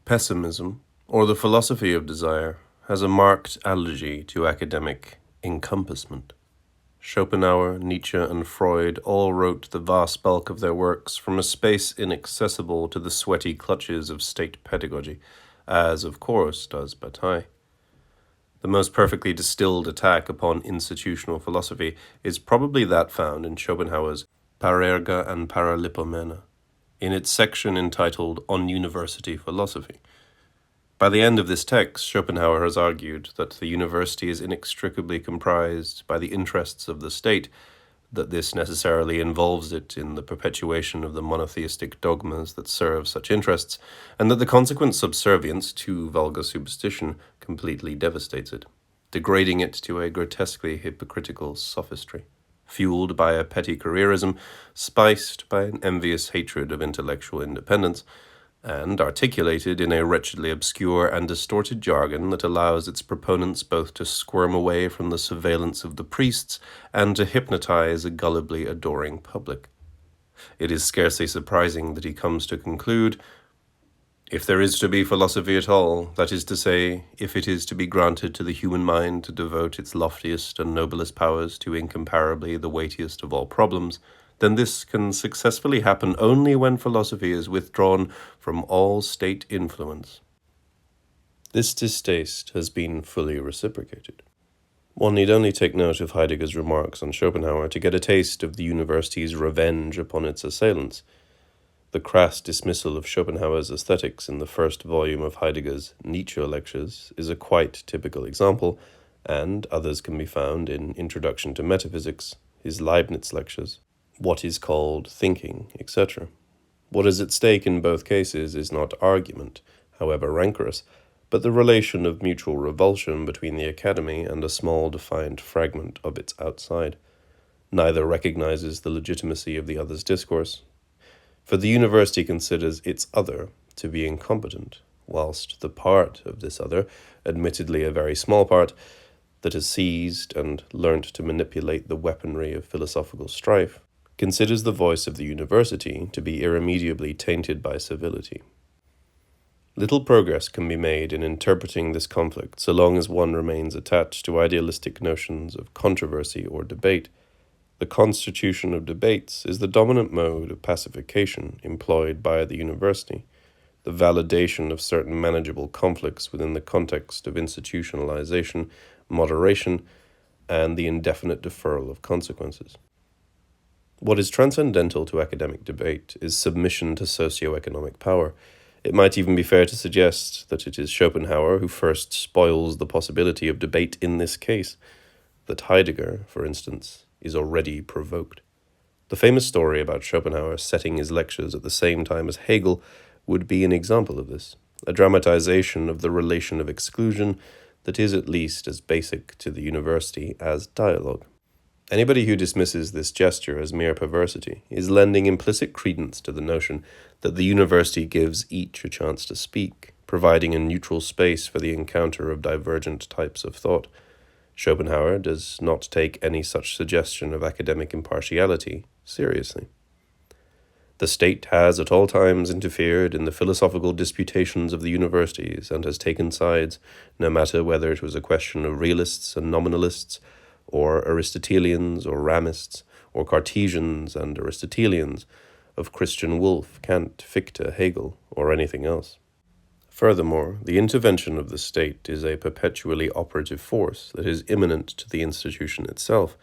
Pessimism, or the philosophy of desire, has a marked allergy to academic encompassment. Schopenhauer, Nietzsche, and Freud all wrote the vast bulk of their works from a space inaccessible to the sweaty clutches of state pedagogy, as of course does Bataille. The most perfectly distilled attack upon institutional philosophy is probably that found in Schopenhauer's Parerga and Paralipomena, in its section entitled On University Philosophy. By the end of this text, Schopenhauer has argued that the university is inextricably comprised by the interests of the state, that this necessarily involves it in the perpetuation of the monotheistic dogmas that serve such interests, and that the consequent subservience to vulgar superstition completely devastates it, degrading it to a grotesquely hypocritical sophistry, fueled by a petty careerism, spiced by an envious hatred of intellectual independence, and articulated in a wretchedly obscure and distorted jargon that allows its proponents both to squirm away from the surveillance of the priests and to hypnotize a gullibly adoring public. It is scarcely surprising that he comes to conclude, if there is to be philosophy at all, that is to say, if it is to be granted to the human mind to devote its loftiest and noblest powers to incomparably the weightiest of all problems, then this can successfully happen only when philosophy is withdrawn from all state influence. This distaste has been fully reciprocated. One need only take note of Heidegger's remarks on Schopenhauer to get a taste of the university's revenge upon its assailants. The crass dismissal of Schopenhauer's aesthetics in the first volume of Heidegger's Nietzsche lectures is a quite typical example, and others can be found in Introduction to Metaphysics, his Leibniz lectures, What is Called Thinking, etc. What is at stake in both cases is not argument, however rancorous, but the relation of mutual revulsion between the academy and a small defined fragment of its outside. Neither recognizes the legitimacy of the other's discourse, for the university considers its other to be incompetent, whilst the part of this other, admittedly a very small part, that has seized and learnt to manipulate the weaponry of philosophical strife, considers the voice of the university to be irremediably tainted by civility. Little progress can be made in interpreting this conflict so long as one remains attached to idealistic notions of controversy or debate. The constitution of debates is the dominant mode of pacification employed by the university, the validation of certain manageable conflicts within the context of institutionalization, moderation, and the indefinite deferral of consequences. What is transcendental to academic debate is submission to socio-economic power. It might even be fair to suggest that it is Schopenhauer who first spoils the possibility of debate in this case, that Heidegger, for instance, is already provoked. The famous story about Schopenhauer setting his lectures at the same time as Hegel would be an example of this, a dramatization of the relation of exclusion that is at least as basic to the university as dialogue. Anybody who dismisses this gesture as mere perversity is lending implicit credence to the notion that the university gives each a chance to speak, providing a neutral space for the encounter of divergent types of thought. Schopenhauer does not take any such suggestion of academic impartiality seriously. The state has at all times interfered in the philosophical disputations of the universities and has taken sides, no matter whether it was a question of realists and nominalists, or Aristotelians or Ramists, or Cartesians and Aristotelians, of Christian Wolff, Kant, Fichte, Hegel, or anything else. Furthermore, the intervention of the state is a perpetually operative force that is immanent to the institution itself.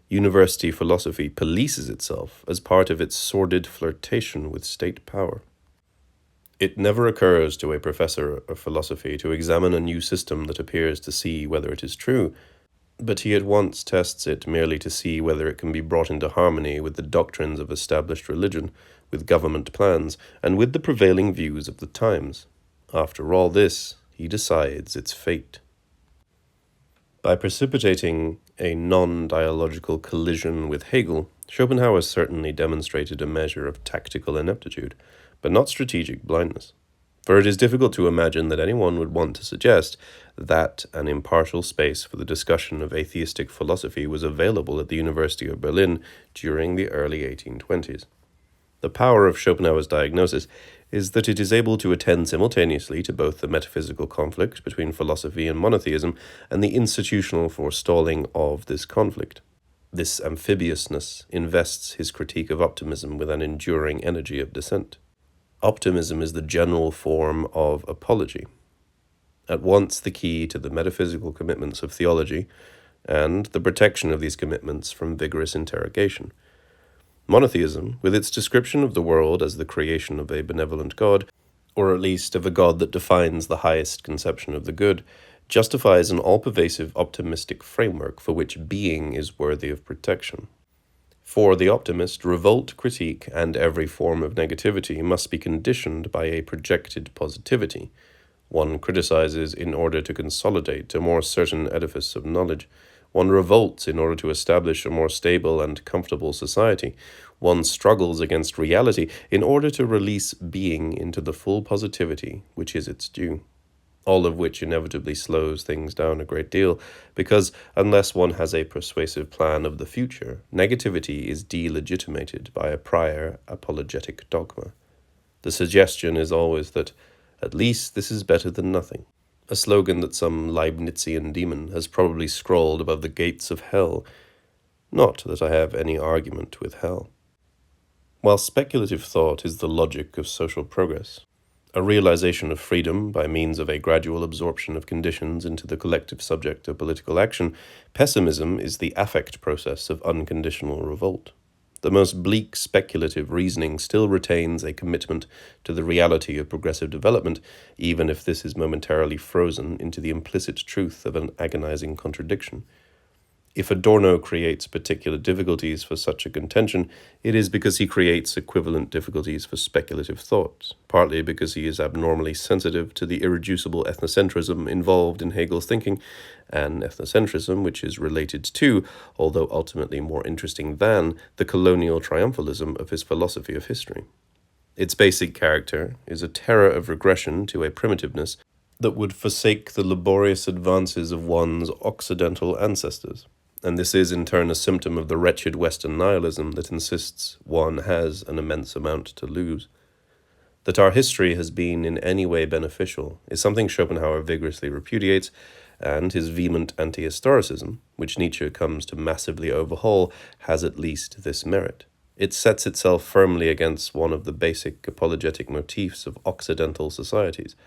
University philosophy polices itself as part of its sordid flirtation with state power. It never occurs to a professor of philosophy to examine a new system that appears to see whether it is true, but he at once tests it merely to see whether it can be brought into harmony with the doctrines of established religion, with government plans, and with the prevailing views of the times. After all this, he decides its fate. By precipitating a non-dialogical collision with Hegel, Schopenhauer certainly demonstrated a measure of tactical ineptitude, but not strategic blindness. For it is difficult to imagine that anyone would want to suggest that an impartial space for the discussion of atheistic philosophy was available at the University of Berlin during the early 1820s. The power of Schopenhauer's diagnosis is that it is able to attend simultaneously to both the metaphysical conflict between philosophy and monotheism and the institutional forestalling of this conflict. This amphibiousness invests his critique of optimism with an enduring energy of dissent. Optimism is the general form of apology, at once the key to the metaphysical commitments of theology and the protection of these commitments from vigorous interrogation. Monotheism, with its description of the world as the creation of a benevolent God, or at least of a God that defines the highest conception of the good, justifies an all-pervasive optimistic framework for which being is worthy of protection. For the optimist, revolt, critique, and every form of negativity must be conditioned by a projected positivity. One criticizes in order to consolidate a more certain edifice of knowledge. One revolts in order to establish a more stable and comfortable society. One struggles against reality in order to release being into the full positivity which is its due. All of which inevitably slows things down a great deal, because unless one has a persuasive plan of the future, negativity is delegitimated by a prior apologetic dogma. The suggestion is always that, at least this is better than nothing, a slogan that some Leibnizian demon has probably scrawled above the gates of hell. Not that I have any argument with hell. While speculative thought is the logic of social progress, a realization of freedom by means of a gradual absorption of conditions into the collective subject of political action, pessimism is the affect process of unconditional revolt. The most bleak speculative reasoning still retains a commitment to the reality of progressive development, even if this is momentarily frozen into the implicit truth of an agonizing contradiction. If Adorno creates particular difficulties for such a contention, it is because he creates equivalent difficulties for speculative thought, partly because he is abnormally sensitive to the irreducible ethnocentrism involved in Hegel's thinking, an ethnocentrism which is related to, although ultimately more interesting than, the colonial triumphalism of his philosophy of history. Its basic character is a terror of regression to a primitiveness that would forsake the laborious advances of one's Occidental ancestors. And this is in turn a symptom of the wretched Western nihilism that insists one has an immense amount to lose. That our history has been in any way beneficial is something Schopenhauer vigorously repudiates, and his vehement anti-historicism, which Nietzsche comes to massively overhaul, has at least this merit. It sets itself firmly against one of the basic apologetic motifs of Occidental societies.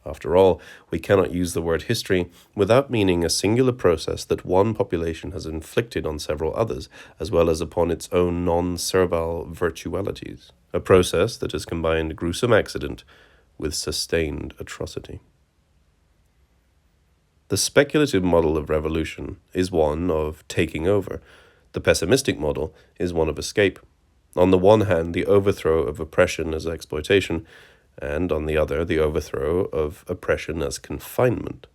After all, we cannot use the word history without meaning a singular process that one population has inflicted on several others, as well as upon its own non-servile virtualities, a process that has combined gruesome accident with sustained atrocity. The speculative model of revolution is one of taking over. The pessimistic model is one of escape. On the one hand, the overthrow of oppression as exploitation, and on the other, the overthrow of oppression as confinement.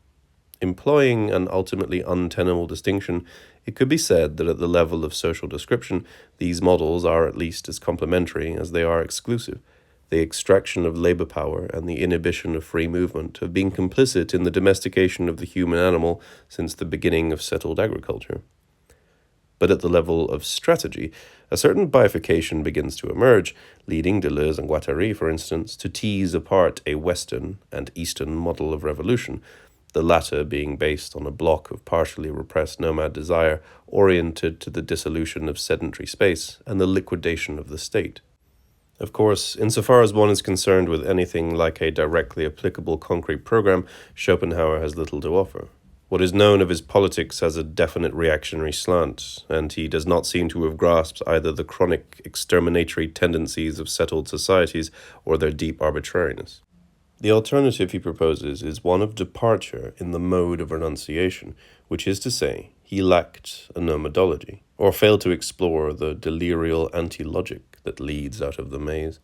Employing an ultimately untenable distinction, it could be said that at the level of social description, these models are at least as complementary as they are exclusive. The extraction of labor power and the inhibition of free movement have been complicit in the domestication of the human animal since the beginning of settled agriculture. But at the level of strategy, a certain bifurcation begins to emerge, leading Deleuze and Guattari, for instance, to tease apart a Western and Eastern model of revolution, the latter being based on a block of partially repressed nomad desire oriented to the dissolution of sedentary space and the liquidation of the state. Of course, insofar as one is concerned with anything like a directly applicable concrete program, Schopenhauer has little to offer. What is known of his politics has a definite reactionary slant, and he does not seem to have grasped either the chronic exterminatory tendencies of settled societies or their deep arbitrariness. The alternative he proposes is one of departure in the mode of renunciation, which is to say, he lacked a nomadology, or failed to explore the delirial anti-logic that leads out of the maze.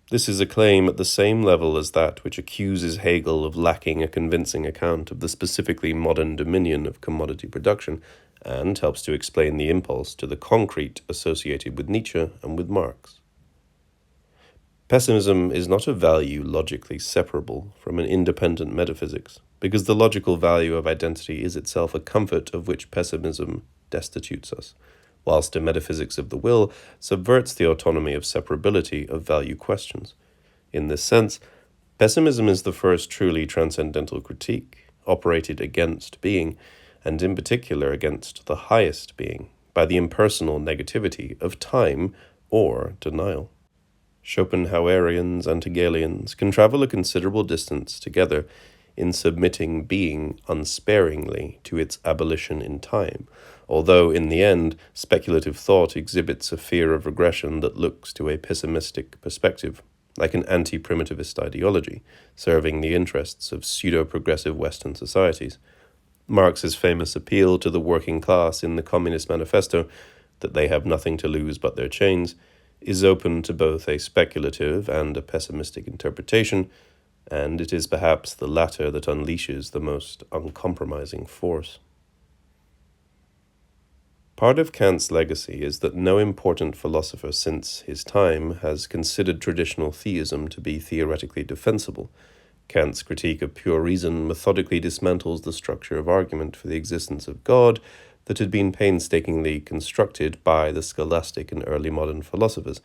This is a claim at the same level as that which accuses Hegel of lacking a convincing account of the specifically modern dominion of commodity production, and helps to explain the impulse to the concrete associated with Nietzsche and with Marx. Pessimism is not a value logically separable from an independent metaphysics, because the logical value of identity is itself a comfort of which pessimism destitutes us. whilst a metaphysics of the will subverts the autonomy of separability of value questions. In this sense, pessimism is the first truly transcendental critique, operated against being, and in particular against the highest being, by the impersonal negativity of time or denial. Schopenhauerians and Hegelians can travel a considerable distance together in submitting being unsparingly to its abolition in time, although in the end speculative thought exhibits a fear of regression that looks to a pessimistic perspective, like an anti-primitivist ideology, serving the interests of pseudo-progressive Western societies. Marx's famous appeal to the working class in the Communist Manifesto, that they have nothing to lose but their chains, is open to both a speculative and a pessimistic interpretation, and it is perhaps the latter that unleashes the most uncompromising force. Part of Kant's legacy is that no important philosopher since his time has considered traditional theism to be theoretically defensible. Kant's critique of pure reason methodically dismantles the structure of argument for the existence of God that had been painstakingly constructed by the scholastic and early modern philosophers,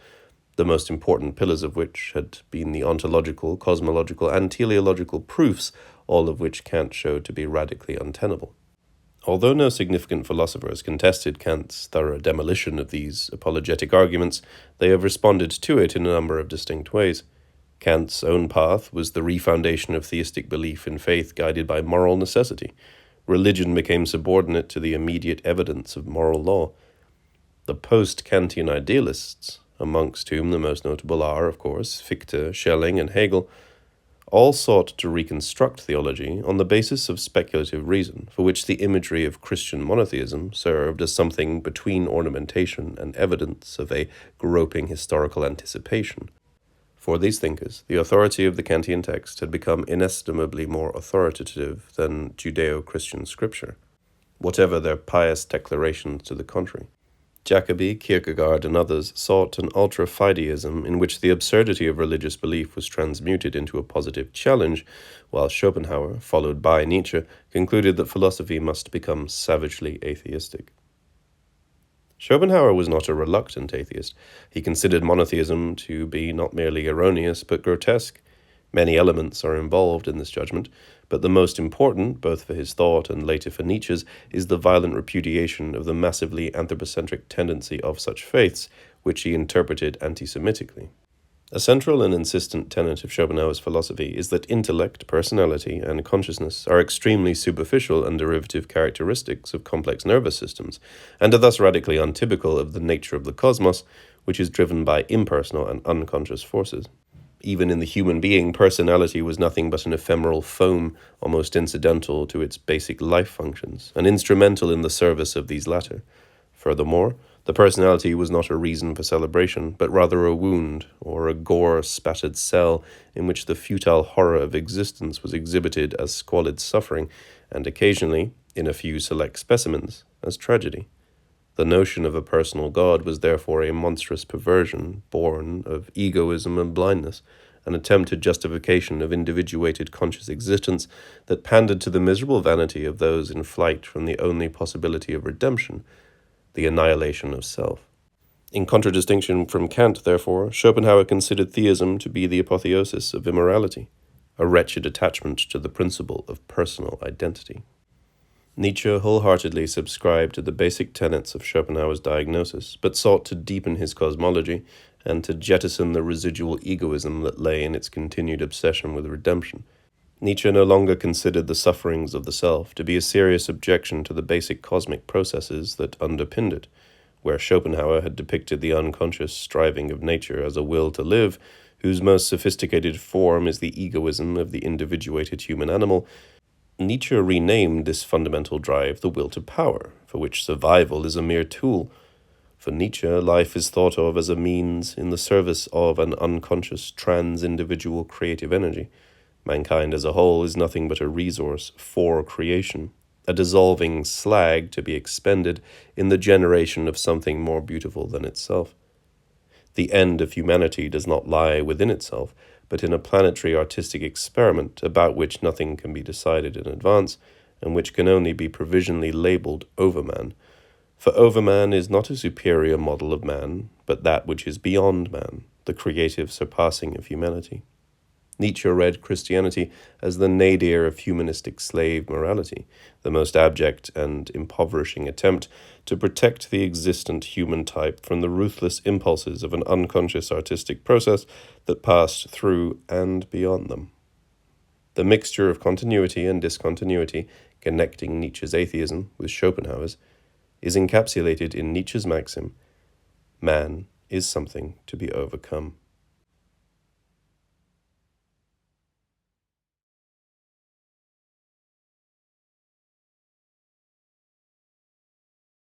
the most important pillars of which had been the ontological, cosmological, and teleological proofs, all of which Kant showed to be radically untenable. Although no significant philosophers contested Kant's thorough demolition of these apologetic arguments, they have responded to it in a number of distinct ways. Kant's own path was the refoundation of theistic belief in faith guided by moral necessity. Religion became subordinate to the immediate evidence of moral law. The post-Kantian idealists, amongst whom the most notable are, of course, Fichte, Schelling, and Hegel, all sought to reconstruct theology on the basis of speculative reason, for which the imagery of Christian monotheism served as something between ornamentation and evidence of a groping historical anticipation. For these thinkers, the authority of the Kantian text had become inestimably more authoritative than Judeo-Christian scripture, whatever their pious declarations to the contrary. Jacobi, Kierkegaard, and others sought an ultra-fideism in which the absurdity of religious belief was transmuted into a positive challenge, while Schopenhauer, followed by Nietzsche, concluded that philosophy must become savagely atheistic. Schopenhauer was not a reluctant atheist. He considered monotheism to be not merely erroneous, but grotesque. Many elements are involved in this judgment, but the most important, both for his thought and later for Nietzsche's, is the violent repudiation of the massively anthropocentric tendency of such faiths, which he interpreted anti-Semitically. A central and insistent tenet of Schopenhauer's philosophy is that intellect, personality, and consciousness are extremely superficial and derivative characteristics of complex nervous systems, and are thus radically untypical of the nature of the cosmos, which is driven by impersonal and unconscious forces. Even in the human being, personality was nothing but an ephemeral foam, almost incidental to its basic life functions, and instrumental in the service of these latter. Furthermore, the personality was not a reason for celebration, but rather a wound, or a gore-spattered cell in which the futile horror of existence was exhibited as squalid suffering, and occasionally, in a few select specimens, as tragedy. The notion of a personal God was therefore a monstrous perversion, born of egoism and blindness, an attempted justification of individuated conscious existence that pandered to the miserable vanity of those in flight from the only possibility of redemption, the annihilation of self. In contradistinction from Kant, therefore, Schopenhauer considered theism to be the apotheosis of immorality, a wretched attachment to the principle of personal identity. Nietzsche wholeheartedly subscribed to the basic tenets of Schopenhauer's diagnosis, but sought to deepen his cosmology and to jettison the residual egoism that lay in its continued obsession with redemption. Nietzsche no longer considered the sufferings of the self to be a serious objection to the basic cosmic processes that underpinned it. Where Schopenhauer had depicted the unconscious striving of nature as a will to live, whose most sophisticated form is the egoism of the individuated human animal, Nietzsche renamed this fundamental drive the will to power, for which survival is a mere tool. For Nietzsche, life is thought of as a means in the service of an unconscious trans-individual creative energy. Mankind as a whole is nothing but a resource for creation, a dissolving slag to be expended in the generation of something more beautiful than itself. The end of humanity does not lie within itself, but in a planetary artistic experiment about which nothing can be decided in advance, and which can only be provisionally labeled overman. For overman is not a superior model of man, but that which is beyond man, the creative surpassing of humanity. Nietzsche read Christianity as the nadir of humanistic slave morality, the most abject and impoverishing attempt to protect the existent human type from the ruthless impulses of an unconscious artistic process that passed through and beyond them. The mixture of continuity and discontinuity, connecting Nietzsche's atheism with Schopenhauer's, is encapsulated in Nietzsche's maxim, man is something to be overcome.